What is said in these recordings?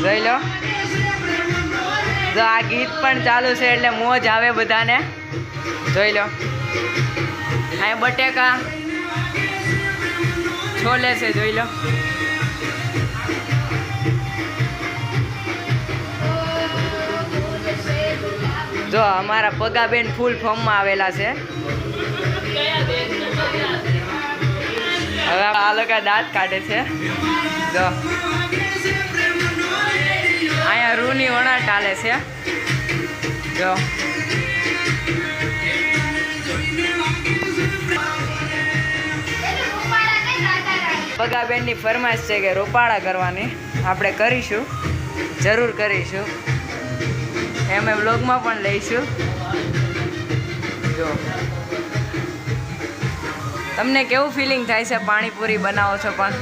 જોઈ લો, જો આ ગીત પણ ચાલુ છે એટલે મોજ આવે બધાને. જોઈ લો, અહીંયા બટેકા છોલે છે. જોઈ લો, જો અમારા પગાબેન ફૂલ ફોર્મમાં આવેલા છે. હવે આ લોકો દાંત કાઢે છે. જો અહીંયા રૂની વણાટ ચાલે છે. જો પગાબેનની ફરમાઈશ છે કે રોપાળા કરવાની. આપણે કરીશું, જરૂર કરીશું. એમ વ્લોગમાં પણ લઈશું. જો તમને કેવું ફિલિંગ થાય છે? પાણીપુરી બનાવો છો પણ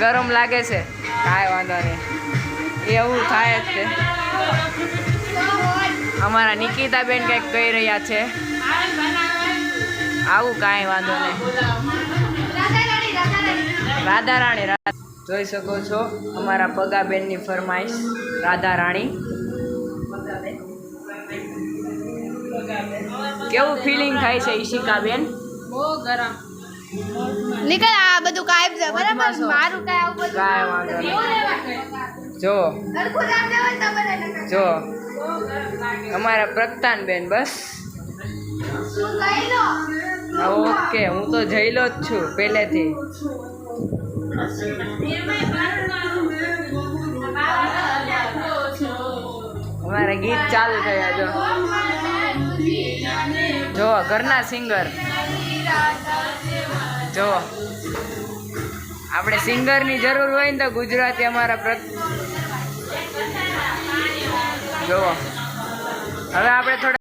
ગરમ લાગે છે? કાંઈ વાંધો નહીં, એવું થાય જ છે. અમારા નિકિતાબેન કંઈક કહી રહ્યા છે. આવું કાંઈ વાંધો નહીં. રાધા રાણી જોઈ શકો છો, અમારા પગાબેનની ફરમાઈશ રાધા રાણી. કેવું ફિલિંગ થાય છે ઈશિકાબેન? બહુ ગરમ. નીકળ, આ બધું કાયબ છે બરાબર. મારું કાય આવું બધું કાંઈ વાંધો નહીં. જો અમારા પ્રગટાનબેન બસ ઓકે. હું તો જઈલો જ છું પહેલેથી. અમારે ગીત ચાલુ થયા. જો ઘરના સિંગર. જો આપણે સિંગરની જરૂર હોય ને તો ગુજરાતી અમારા જો હવે આપણે થોડા